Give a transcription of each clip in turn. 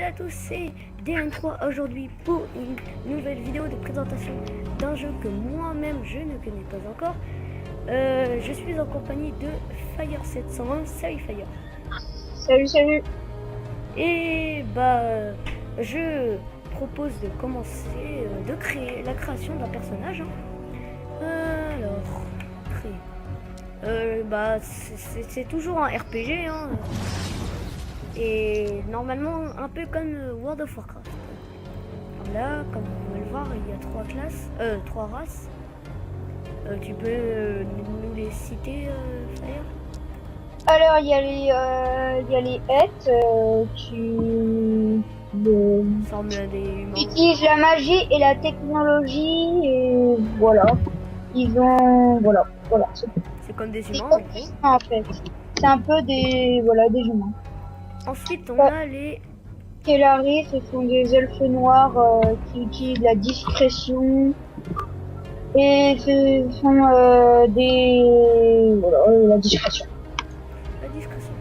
et à tous, c'est DN3 aujourd'hui pour une nouvelle vidéo de présentation d'un jeu que moi-même je ne connais pas encore. Je suis en compagnie de Fire701. Salut Fire. Salut. Et je propose de commencer de créer la création d'un personnage. Alors, créer. C'est toujours un RPG. Et normalement un peu comme World of Warcraft. Alors là, comme vous pouvez le voir, il y a trois races. Tu peux nous les citer, Fire? Alors il y a les hêtes qui Semble des humains. utilisent la magie et la technologie et voilà. Ils ont voilà. C'est comme des C'est humains. comme des humains, en fait. C'est un peu des humains. Ensuite on a les Kellari, ce sont des elfes noirs qui utilisent la discrétion. Et ce sont la discrétion. la discrétion.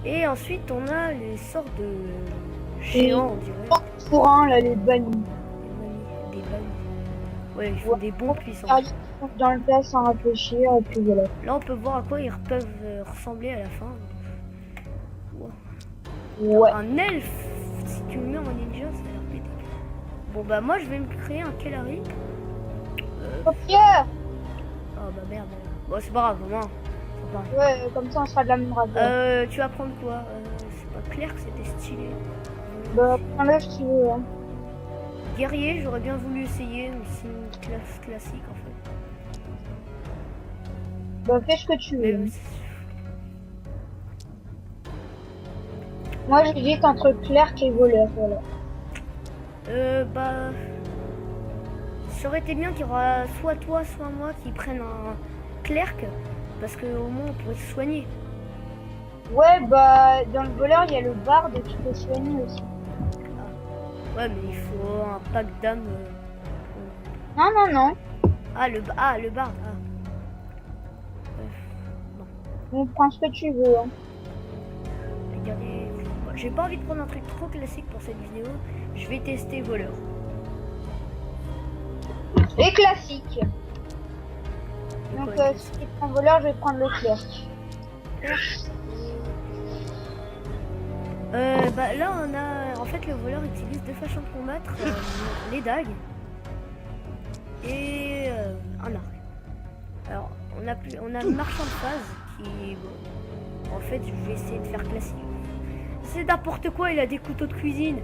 Okay. Et ensuite on a les sorts de géants, on dirait. Pour un, là, les bannis. Des bannis. Ouais, ils font des bons puissants. Dans le tas sans réfléchir, et puis voilà. Là on peut voir à quoi ils peuvent ressembler à la fin. Ouais. Un elfe, si tu le mets en ninja, ça a l'air pété. Bon bah moi je vais me créer un Kellari. Pierre. Oh bah merde. Bon c'est pas grave, moi. Ouais, comme ça on sera de la même race. Tu vas prendre quoi? C'est pas clair que c'était stylé. Bah prends-le si tu veux. Hein. Guerrier, j'aurais bien voulu essayer, mais c'est une classe classique en fait. Bah fais ce que tu veux. Mais, moi j'hésite entre clerc et voleur, voilà. ça aurait été bien qu'il y aura soit toi, soit moi qui prennent un clerc, parce que au moins on pourrait se soigner. Ouais, bah dans le voleur il y a le barde qui peut soigner aussi. Ah. Ouais, mais il faut un pack d'âme. Non. Ah, le barde. Ah. Bon. On prend ce que tu veux. Hein. Regardez, j'ai pas envie de prendre un truc trop classique pour cette vidéo. Je vais tester voleur. Et classique. Donc si tu prends voleur, je vais prendre le clerc. Là on a en fait le voleur utilise deux façons de combattre, les dagues et un arc. Alors on a le marchand de phase qui en fait je vais essayer de faire classique. C'est n'importe quoi, il a des couteaux de cuisine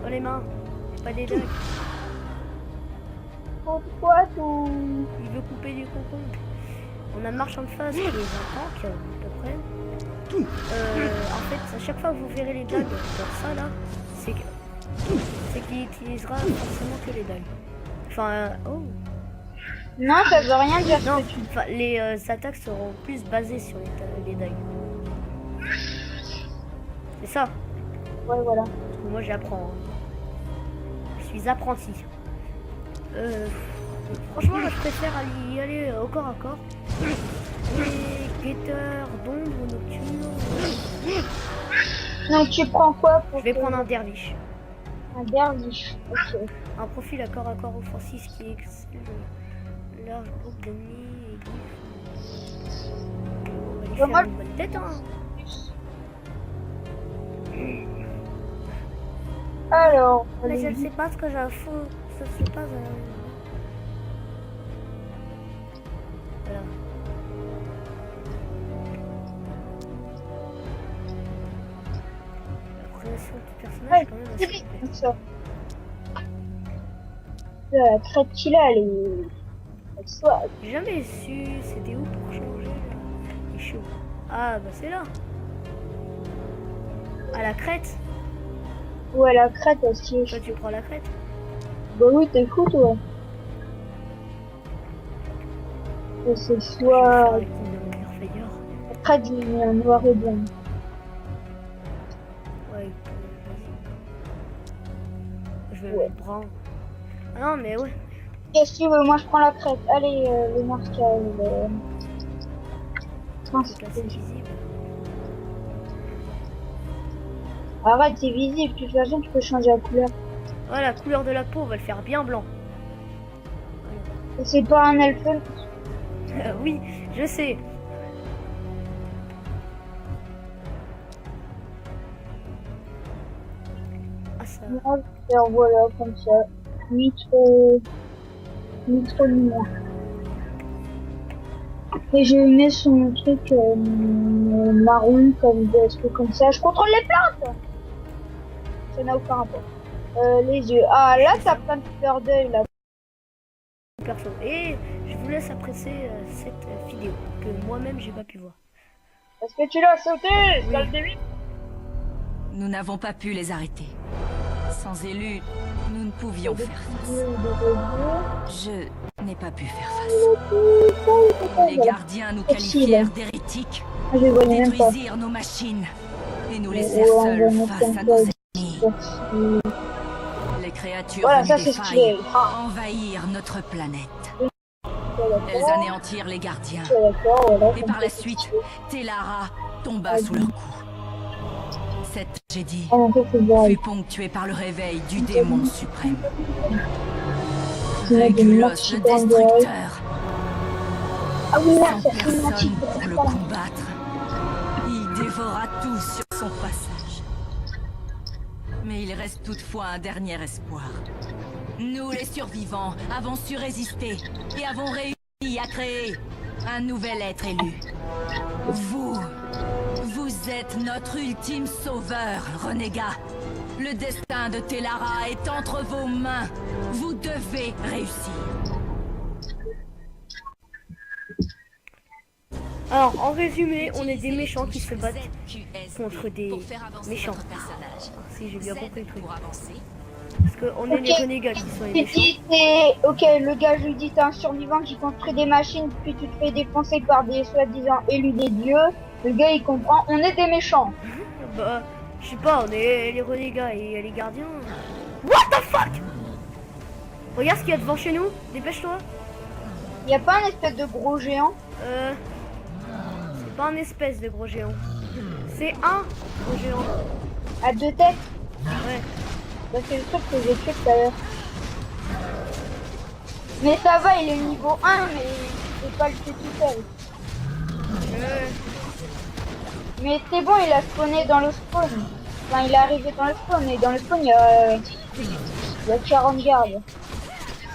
dans les mains, pas des dagues. Pourquoi tout? Il veut couper du concombre. On a le marchand de phase qui est un tank à peu près. En fait, à chaque fois que vous verrez les dagues dans ça là, c'est qu'il utilisera forcément que les dagues. Enfin, Non, ça veut rien dire. non, les attaques seront plus basées sur les dagues. C'est ça. Ouais, voilà. Moi j'apprends. Je suis apprenti. Franchement, moi, je préfère y aller au corps à corps. Les guetteurs d'ombre nocturne. Donc tu prends quoi pour Je vais prendre un derviche. Un derviche, ok. Un profil à corps offensif qui exclut le large groupe d'ennemis et on va lui faire une bonne tête, hein. Alors, Mais je ne sais pas ce que j'ai fou. Ça se passe. Voilà. La progression du personnage est quand même assez complète. ça. La crête qu'il a, elle est soif. J'ai jamais su c'était où pour changer là. Il est chaud. Ah bah c'est là. À la crête. Ouais, la crête aussi. Toi tu prends la crête. Bah oui, t'es fou toi. Et c'est soit... La crête, il est en noir et blanc. Ouais, vas-y. Je vais mettre brun. Ah non mais ouais. Qu'est-ce que tu veux? Moi je prends la crête. Allez, le marquage. C'est assez visible. Arrête, c'est visible. De toute façon, tu peux changer la couleur. Voilà, la couleur de la peau, on va le faire bien blanc. C'est pas un elfe. Oui, je sais. Ah, ça... Moi, je vais faire voilà, comme ça. Ni trop ni moins. Et je mets son truc marron comme ça. Je contrôle les plantes. Ça n'a aucun rapport. Les yeux. Ah là, t'as plein de fleurs d'œil là. Perso. Et je vous laisse apprécier cette vidéo que moi-même j'ai pas pu voir. Est-ce que tu l'as sauté? Oui. Nous n'avons pas pu les arrêter. Sans élus, nous ne pouvions faire face. Je n'ai pas pu faire face. Les gardiens nous qualifièrent d'hérétiques, détruisirent nos machines et nous laissèrent seuls face à nos ennemis. Les créatures Voilà, ça venues des c'est stylé. failles envahirent notre planète. Elles anéantirent les gardiens. Et par la suite, Telara tomba sous leur coup. Cette tragédie fut ponctuée par le réveil du démon suprême. Régulos le destructeur. Sans personne pour le combattre, il dévora tout sur son passage. Mais il reste toutefois un dernier espoir. Nous, les survivants, avons su résister et avons réussi à créer un nouvel être élu. Vous êtes notre ultime sauveur, renégat. Le destin de Telara est entre vos mains. Vous devez réussir. Alors, en résumé, on est des méchants qui se battent contre des méchants. Si j'ai bien compris le truc. Parce qu'on est les renégats qui sont les méchants. Ok, le gars, je lui dis, t'es un survivant qui construit des machines, puis tu te fais défoncer par des soi-disant élus des dieux. Le gars, il comprend, on est des méchants. Bah, je sais pas, on est les renégats et les gardiens. What the fuck? Regarde ce qu'il y a devant chez nous, dépêche-toi. Y a pas un espèce de gros géant? C'est pas un espèce de gros géant. C'est un gros géant. À 2 têtes? Ouais. Bah, c'est le truc que j'ai tué tout à l'heure. Mais ça va, il est niveau 1, mais je peux pas le tuer tout seul. Mais c'est bon, il a spawné dans le spawn. Enfin, il est arrivé dans le spawn, et dans le spawn, il y a 40 gardes.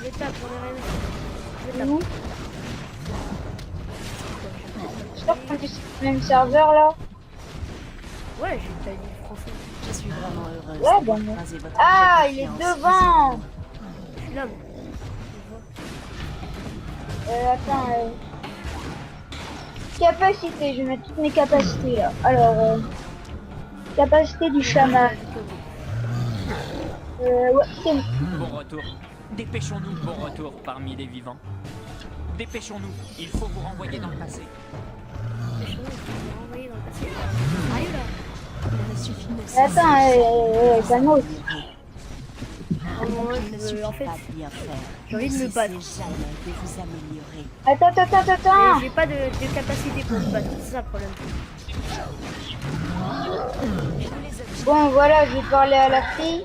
Je tape, on est rien. Je tape. Nous. Je crois qu'on est sur le même serveur là. Ouais, j'ai pas dit français. Je suis vraiment heureuse Ouais, d'avoir bon. croisé votre Ah, il est confiance devant. Je suis là. Attends. Capacité, je vais mettre toutes mes capacités là. Alors, capacité du chaman. Ouais, c'est bon. Bon retour. Dépêchons-nous, bon retour parmi les vivants. Dépêchons-nous, il faut vous renvoyer dans le passé. Attends, calme-toi. En fait, j'ai envie de me battre. Attends. J'ai pas de capacité pour me battre, c'est ça le problème. Bon, voilà, je vais parler à la fille.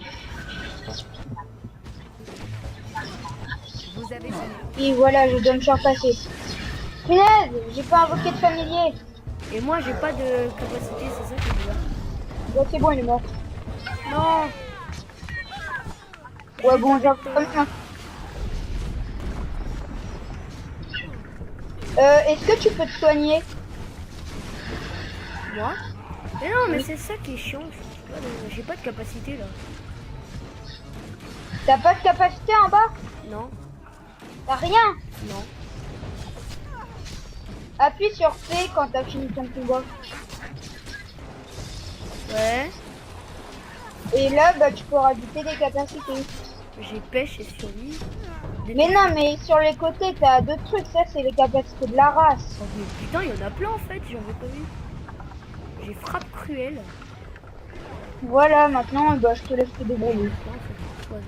Et voilà, je dois me faire passer. Punaise, j'ai pas invoqué de familier. Et moi, j'ai pas de capacité, c'est ça qui est bizarre. Ouais, c'est bon, il est mort. Non. Ouais, bon, j'ai comme ça. Est-ce que tu peux te soigner? Moi? Mais non, mais c'est ça qui est chiant. J'ai pas de capacité là. T'as pas de capacité en bas? Non. T'as rien? Non. Appuie sur C quand t'as fini ton combat. Ouais. Et là, bah, tu peux rajouter des capacités. J'ai pêche et survie. Mais non, mais sur les côtés, t'as d'autres trucs. Ça, c'est les capacités de la race. Oh, mais putain, il y en a plein en fait, j'en ai pas vu. J'ai frappe cruelle. Voilà, maintenant, bah, je te laisse te débrouiller. Là, en fait, poison.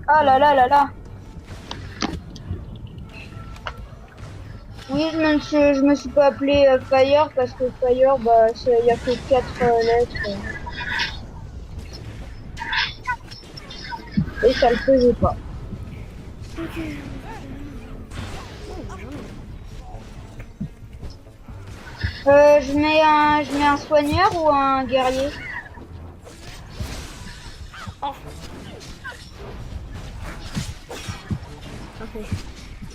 Ah là là là là. Oui, je me suis pas appelé Fire parce que Fire, bah, il y a que 4 lettres. Et ça le faisait pas. Ok. Je mets un soigneur ou un guerrier? Oh. Ok.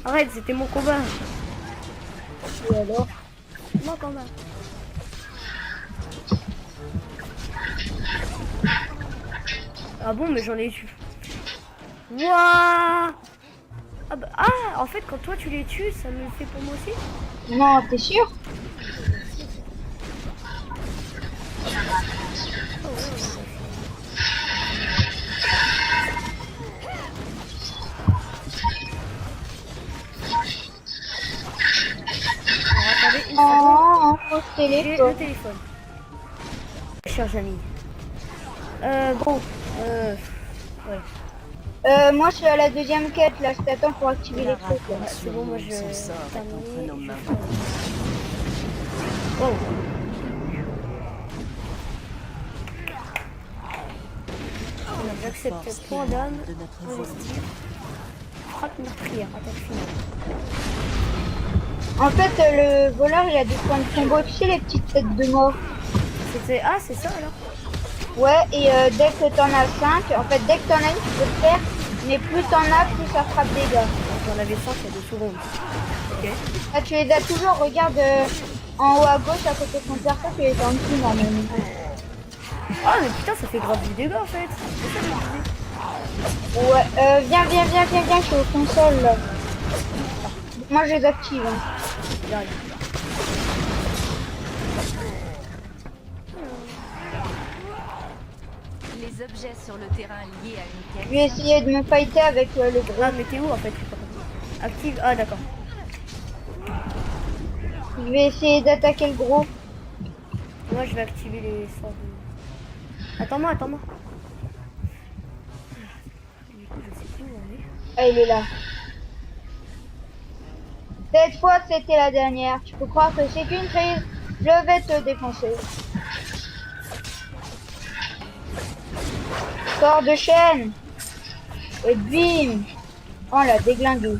Arrête, c'était mon combat. Et alors? Mon combat. Ah bon, mais j'en ai tué. Wouah! Ah, bah, ah, en fait, quand toi tu les tues, ça me le fait pour moi aussi? Non, t'es sûr? Alors, attendez une seconde. Oh, faux J'ai le téléphone. téléphone. Chers amis. Bon. Ouais. Moi, je suis à la deuxième quête, là. Je t'attends pour activer les trucs. Là. C'est bon, moi je Son sort est terminer. entre nos mains. Oh. Alors, j'accepte point d'âme. de notre Investir. Frappe meurtrière. Attaque finale. En fait, le voleur, il a des points de combo. Tu sais, les petites têtes de mort. C'était. Ah, c'est ça alors? Ouais, et dès que t'en as 5, en fait, dès que t'en as une, tu peux le faire. Mais plus t'en as, plus ça frappe des dégâts. J'en avais 5 il y a 2 secondes. Ok. Ah, tu les as toujours, regarde en haut à gauche, à côté de ton perso, tu les as en dessous normalement. Ah, mais putain, ça fait grave du dégât en fait. C'est ça, que je disais. Ouais, viens, je suis au console là. Moi, je les active. Hein. J'arrive. Les objets sur le terrain liés à une Je quête. vais essayer de me fighter avec le gros. Ah, mais t'es où en fait? J'ai pas compris. Active. Ah, d'accord. Je vais essayer d'attaquer le gros. Moi, je vais activer les sorts de. Attends-moi. Du coup, je sais plus où on est. Ah, il est là. Cette fois, c'était la dernière. Tu peux croire que c'est qu'une prise. Je vais te défoncer. Sors de chaîne. Et bim. Oh, la déglingué.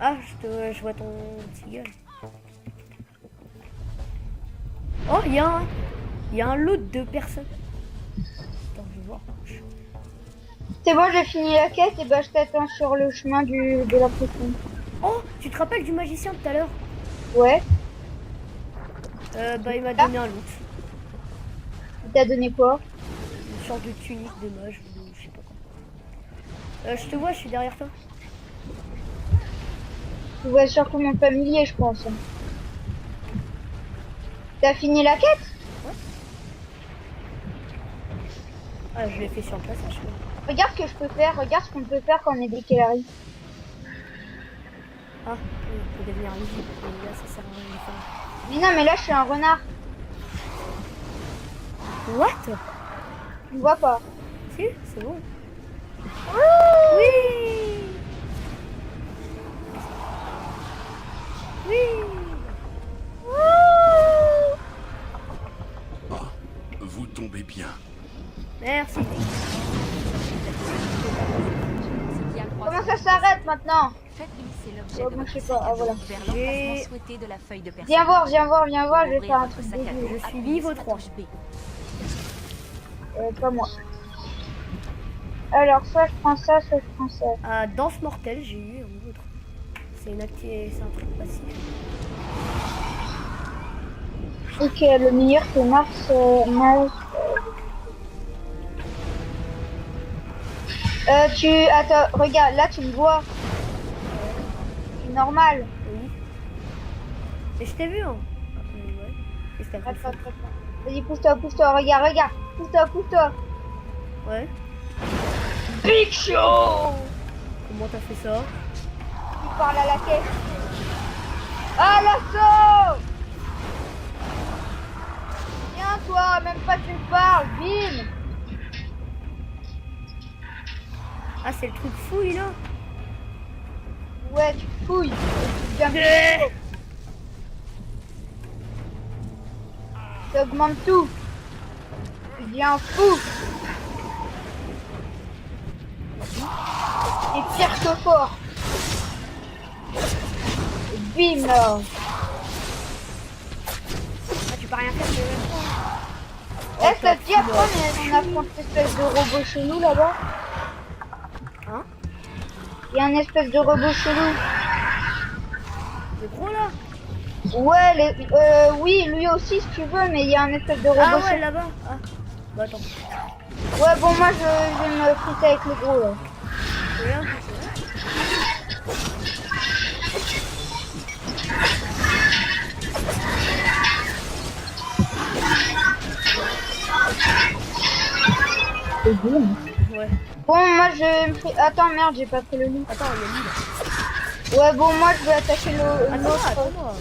Ah, je vois ton petit gueule. Oh, il y a un lot de personnes. Attends, je vais voir. C'est bon, j'ai fini la quête et bah je t'attends sur le chemin de la prison. Oh, tu te rappelles du magicien tout à l'heure? Ouais. Bah, il m'a donné un loot. Il t'a donné quoi? Une sorte de tunique de mage, ou je sais pas quoi. Je te vois, je suis derrière toi. Tu vois surtout mon familier, je pense. T'as fini la quête? Ah, je l'ai fait sur place, je crois. Regarde ce que je peux faire, regarde ce qu'on peut faire quand on est décalé. Ah, oui, il peut devenir invisible. Mais là, ça sert à rien de le faire. Mais non, mais là je suis un renard. What? Tu vois pas? Si, c'est bon. Oui! Oui! Ah, vous tombez bien. Merci. Comment ça s'arrête maintenant? Faites glisser l'objet Oh, de moi, votre je sais pas. sac à Ah, dos voilà. vers J'ai- l'emplacement souhaité de la feuille de personne. Viens voir, je vais faire un Pour truc ouvrir votre sac à débile. dos, Je suis appuyez niveau sur la 3. touche B. Pas moi. Alors, soit je prends ça, soit je prends ça. À Danse Mortelle, j'ai eu un autre. C'est un truc passif. Ok, le meilleur c'est Mars. Attends, regarde, là tu me vois. C'est normal. Oui. Et je t'ai vu, hein. Ouais. Qu'est-ce qu'elle fait? Attends. Vas-y, pousse-toi, regarde. Pousse-toi. Ouais. Big Show! Comment t'as fait ça? Il parle à la caisse. Ah, l'assaut! parle, bim. Ah, c'est le truc fouille là. Ouais, tu fouilles. Tu deviens Eh. tu augmentes tout. Tu deviens fou. Et pire que fort. Et bim là. Ah, tu peux rien faire, c'est Eh, ça te dit après on affronte une espèce de robot chelou là-bas. Hein? Il y a un espèce de robot chelou. Le gros là? Ouais, oui, lui aussi si tu veux, mais il y a un espèce de robot Ah ouais, chelou. là-bas. Ah. Bah attends. Ouais, bon, moi je vais me friter avec le gros là. Regarde. Ouais. Bon, moi je vais me friter. Attends, merde, j'ai pas pris le loup. Attends, il y a lui là. Ouais, bon, moi je vais attaquer Attends, l'autre. attends-moi.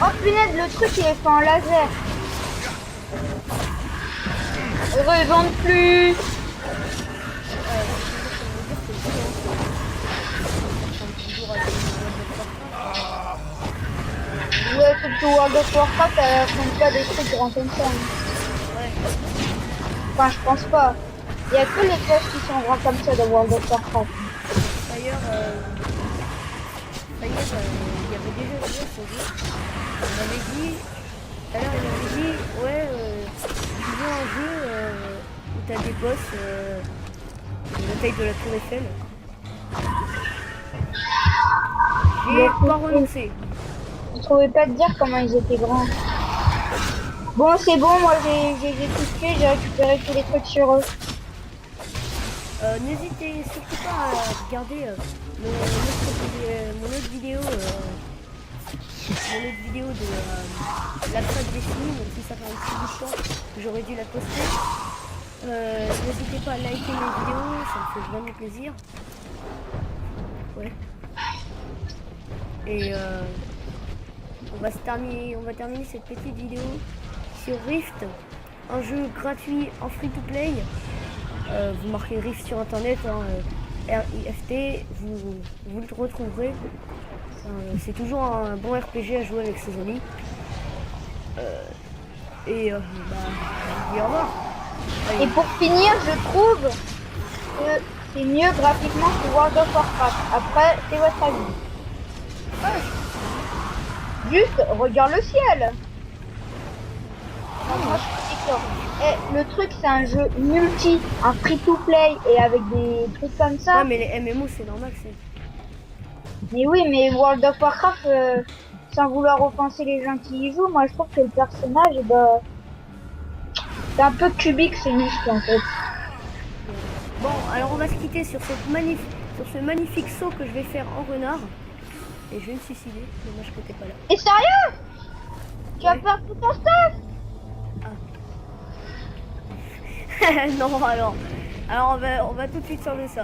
Oh punaise, le truc il est fait en laser. Revente plus. Ouais, sauf que World of Warcraft, elle affronte pas des trucs grands comme ça. Hein. Ouais. Enfin, je pense pas. Il y a que les boss qui sont grands comme ça dans World of Warcraft. D'ailleurs, il y avait déjà joué à ce jeu. On m'avait dit, tout à l'heure il m'avait dit, ouais, tu veux un jeu où t'as des boss de la taille de la tour Eiffel. J'ai pas renoncé. Je trouvais pas de dire comment ils étaient grands. Bon, c'est bon, moi j'ai tout fait, j'ai récupéré tous les trucs sur eux. N'hésitez surtout pas à regarder mon autre vidéo de la trace définie, même si ça fait un petit bout de temps que j'aurais dû la poster. N'hésitez pas à liker mes vidéos, ça me fait vraiment plaisir. Ouais. Et on va terminer cette petite vidéo sur Rift, un jeu gratuit en free to play. Vous marquez Rift sur internet, hein, RIFT, vous le retrouverez. C'est toujours un bon RPG à jouer avec ses amis. Je vous dis au revoir. Allez. Et pour finir, je trouve que c'est mieux graphiquement que World of Warcraft. Après, c'est votre avis. Juste, regarde le ciel. Non, moi, je suis d'accord. Eh, le truc, c'est un jeu multi, un free-to-play et avec des trucs comme ça. Ouais, mais les MMO, c'est normal, c'est... Mais oui, mais World of Warcraft, sans vouloir offenser les gens qui y jouent, moi, je trouve que le personnage, bah, c'est un peu cubique, c'est muscle, en fait. Bon, alors on va se quitter sur ce magnifique saut que je vais faire en renard. Et je vais me suicider, dommage que t'es pas là. Et sérieux? Tu vas faire tout ton stuff? Non, alors on va tout de suite changer ça.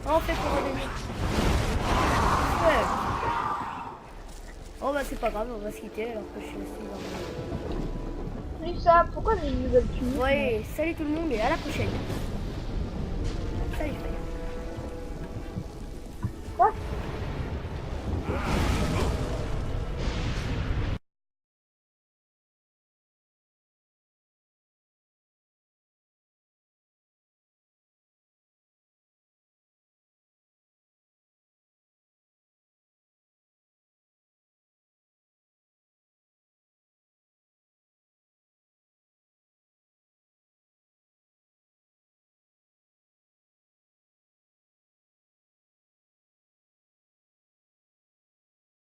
On fait pour revenir. Ouais. Oh bah c'est pas grave, on va se quitter alors que je suis aussi dans... Plus ça, pourquoi j'ai une nouvelle tunique? Ouais, salut tout le monde et à la prochaine.